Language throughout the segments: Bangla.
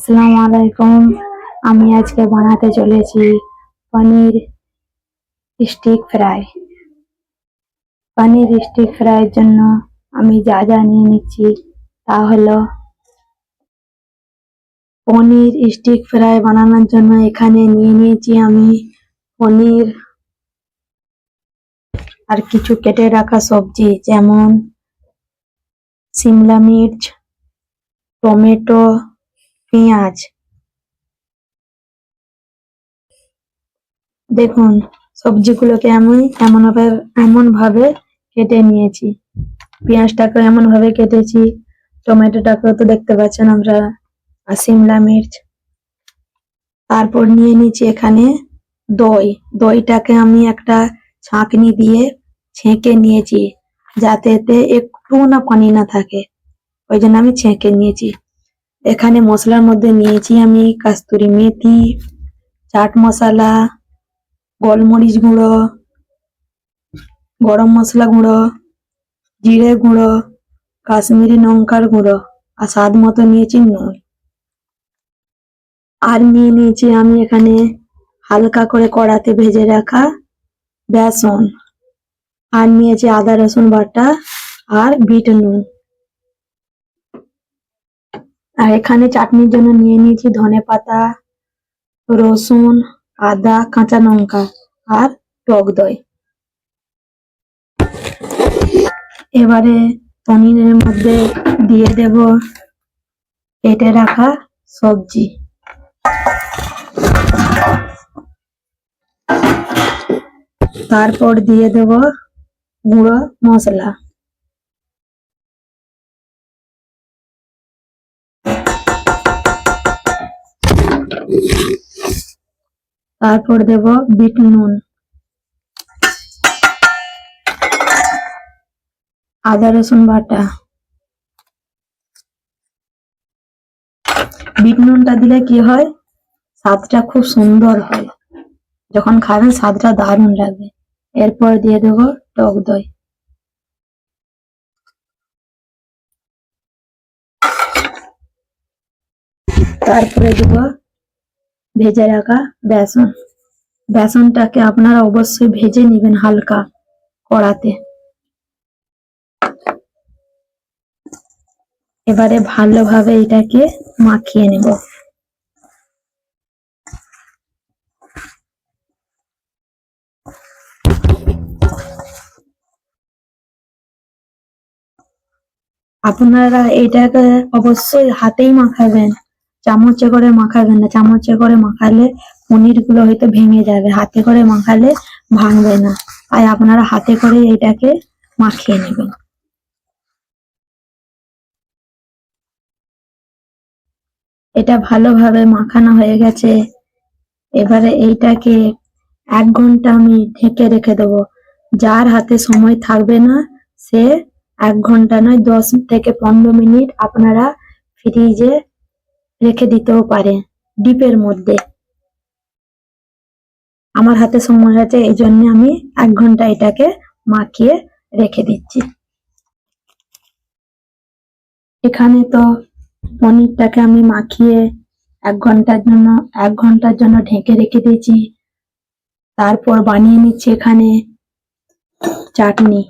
আসসালামু আলাইকুম। আমি আজকে বানাতে চলেছি পনির স্টিক ফ্রাই। পনির স্টিক ফ্রাইয়ের জন্য আমি যা যা নিয়ে নিচ্ছি তা হলো, পনির স্টিক ফ্রাই বানানোর জন্য এখানে নিয়ে নিয়েছি আমি পনির আর কিছু কেটে রাখা সবজি, যেমন সিমলা মির্চ, টমেটো, পেঁয়াজ। দেখুন, সবজিগুলোকে আমি এমন ভাবে কেটে নিয়েছি। পেঁয়াজটাকে এমন ভাবে কেটেছি, টমেটোটাকেও তো দেখতে পাচ্ছেন আপনারা, আর সিমলা মির্চ। তারপর নিয়ে নিয়েছি এখানে দই। দইটাকে আমি একটা ছাঁকনি দিয়ে ছেঁকে নিয়েছি, যাতে এতে একটু না পানি না থাকে, ওই জন্য আমি ছেঁকে নিয়েছি। এখানে মশলার মধ্যে নিয়েছি আমি কাস্তুরি মেথি, চাট মশলা, গোলমরিচ গুঁড়ো, গরম মশলা গুঁড়ো, জিরে গুঁড়ো, কাশ্মীরি লঙ্কার গুঁড়ো, আর স্বাদ মতো নিয়েছি নুন। আর নিয়ে নিয়েছি আমি এখানে হালকা করে কড়াতে ভেজে রাখা বেসন। আর নিয়েছি আদা রসুন বাটা আর বিট নুন। আর এখানে চাটনির জন্য নিয়ে নিয়েছি ধনেপাতা, রসুন, আদা, কাঁচা লঙ্কা আর টক দই। এবারে পনিরের মধ্যে দিয়ে দেব কেটে রাখা সবজি। তারপর দিয়ে দেব গুঁড়ো মশলা। তারপর দেব বিট নুন, আদা রসুন বাটা। বিট নুনটা দিলে কি হয়, স্বাদটা খুব সুন্দর হয়, যখন খাবেন স্বাদটা দারুণ লাগবে। এরপর দিয়ে দেব টক দই। তারপরে দেব ভেজে রাখা বেসন। বেসনটাকে আপনারা অবশ্যই ভেজে নেবেন হালকা কড়াতে। এবারে ভালোভাবে এটাকে মাখিয়ে নেব। আপনারা এটাকে অবশ্যই হাতেই মাখাবেন, চামচে করে মাখাবেন না। চামচে করে মাখালে পনির গুলো হয়তো ভেঙে যাবে, হাতে করে মাখালে ভাঙবে না। তাই আপনারা হাতে করে এটাকে মাখিয়ে নেবেন। এটা ভালোভাবে মাখানো হয়ে গেছে। এবারে এইটাকে 1 ঘন্টা আমি ঢেকে রেখে দেবো। যার হাতে সময় থাকবে না, সে 1 ঘন্টা নয়, 10 থেকে 15 মিনিট আপনারা ফ্রিজে রেখে দিতেও পারে, ডিপের মধ্যে। আমার হাতে সময় আছে, এই জন্য আমি 1 ঘন্টা এটাকে মাখিয়ে রেখে দিচ্ছি। এখানে তো পনিরটাকে আমি মাখিয়ে 1 ঘন্টার জন্য ঢেকে রেখে দিয়েছি। তারপর বানিয়ে নিচ্ছি এখানে চাটনি।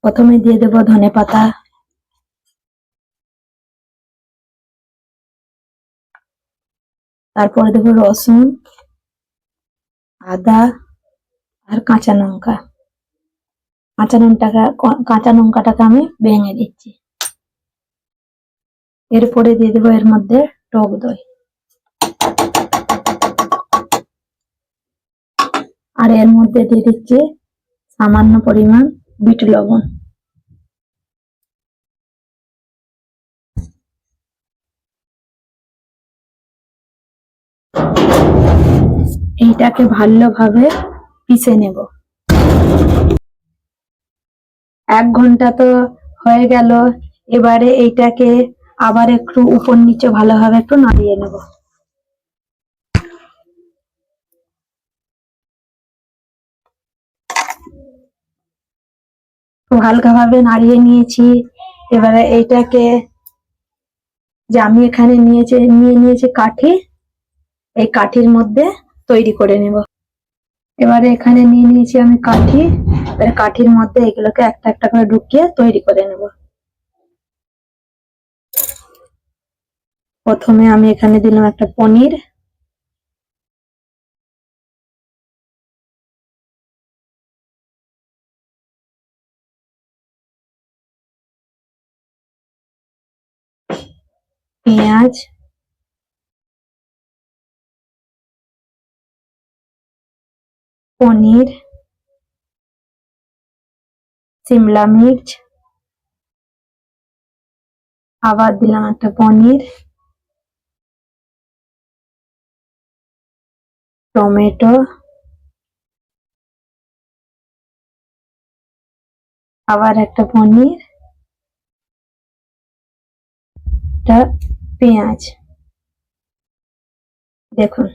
প্রথমে দিয়ে দেব ধনেপাতা, তারপরে দেব রসুন, আদা আর কাঁচা লঙ্কা। কাঁচা লঙ্কাটাকে আমি ভেঙে দিচ্ছি। এরপরে দিয়ে দেবো এর মধ্যে টক দই, আর এর মধ্যে দিয়ে দিচ্ছি সামান্য পরিমাণ বিট লবণ। এইটাকে ভালোভাবে পিষে নেব। 1 ঘন্টা তো হয়ে গেল। এবারে এইটাকে আবার একটু উপর নিচে ভালোভাবে একটু নাড়িয়ে নেব। খুব হালকাভাবে নাড়িয়ে নিয়েছি। এবারে এইটাকে যে আমি এখানে নিয়ে নিয়েছি কাঠি, এই কাঠির মধ্যে তৈরি করে নেব। এবারে এখানে নিয়ে নিয়েছি আমি কাঠি, এবারে কাঠির মধ্যে এগুলোকে একটা একটা করে ঢুকিয়ে তৈরি করে নেব। প্রথমে আমি এখানে দিলাম একটা পনির, পেঁয়াজ, পনির, শিমলা মির্চ, আবার দিলাম একটা পনির, টমেটো, আবার একটা পনির, একটা পেঁয়াজ। দেখুন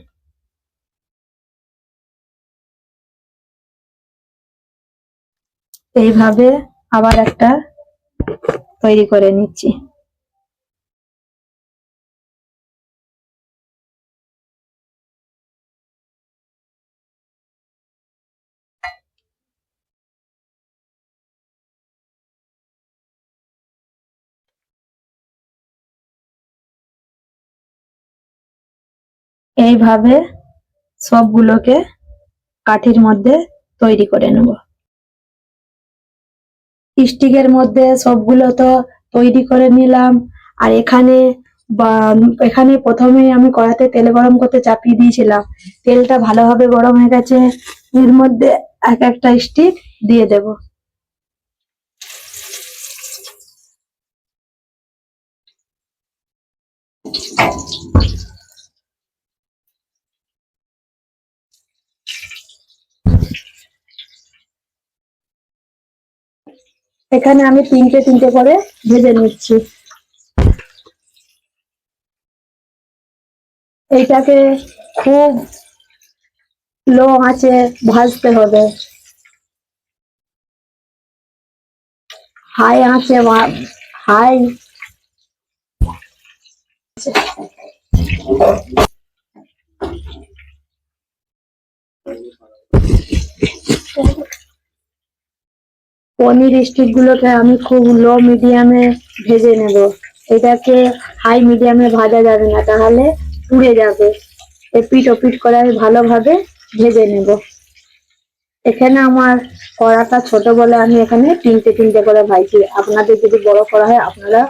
এইভাবে আবার একটা তৈরি করে নিচ্ছি। এইভাবে সবগুলোকে কাঠির মধ্যে তৈরি করে নেব। স্টিকের মধ্যে সবগুলো তো তৈরি করে নিলাম। আর এখানে প্রথমেই আমি কড়াতে তেল গরম করতে চাপিয়ে দিয়েছিলাম। তেলটা ভালোভাবে গরম হয়ে গেছে, এর মধ্যে এক একটা স্টিক দিয়ে দেব। এখানে আমি তিনটে তিনটে করে ভেজে নিচ্ছি। এইটাকে খুব লো আঁচে ভাজতে হবে, হাই আঁচে হাই পনির স্টিক গুলোকে আমি খুব লো মিডিয়ামে ভেজে নেব। এটাকে হাই মিডিয়ামে ভাজা যাবে না, তাহলে পুড়ে যাবে। এপিট ওপিট করে আমি ভালোভাবে ভেজে নেব। এখানে আমার কড়াটা ছোট বলে আমি এখানে তিনটে তিনটে করে ভাজছি। আপনাদের যদি বড় করা হয় আপনারা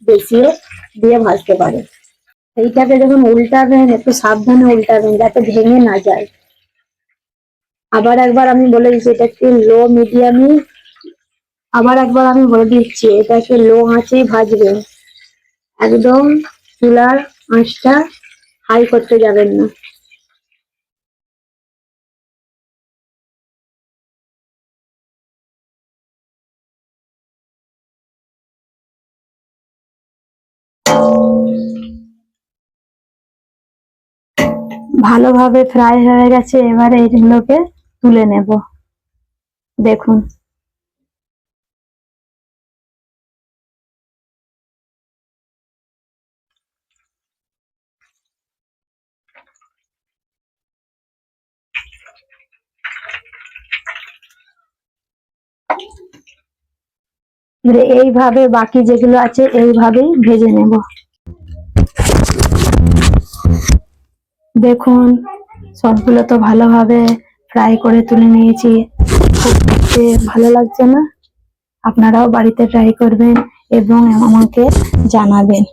বেশিও দিয়ে ভাজতে পারেন। এইটাকে যখন উল্টাবেন একটু সাবধানে উল্টাবেন যাতে ভেঙে না যায়। আবার একবার আমি বলে দিচ্ছি এটাকে লো মিডিয়ামে, আবার একবার আমি বলে দিচ্ছি এটাকে লো আঁচেই ভাজবেন। একদম চুলার আঁচটা হাই করতে যাবেন না। ভালোভাবে ফ্রাই হয়ে গেছে, এবারে এইগুলোকে তুলে নেব। দেখুন এইভাবে বাকি যেগুলো আছে এইভাবেই ভেজে নেব। দেখুন সবগুলো তো ভালোভাবে ফ্রাই করে তুলে নিয়েছি। খুব দেখতে ভালো লাগছে না? আপনারাও বাড়িতে ট্রাই করবেন এবং আমাকে জানাবেন।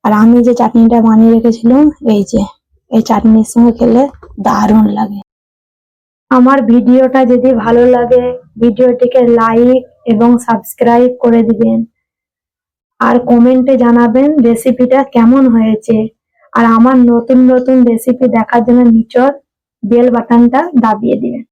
আর আমি যে চাটনিটা বানিয়ে রেখেছিলাম, এই চাটনির সঙ্গে খেলে দারুণ লাগে। আমার ভিডিওটা যদি ভালো লাগে ভিডিওটিকে লাইক এবং সাবস্ক্রাইব করে দিবেন। আর কমেন্টে জানাবেন রেসিপিটা কেমন হয়েছে। আর আমার নতুন নতুন রেসিপি দেখার জন্য নিচের বেল বাটনটা দাবিয়ে দিবেন।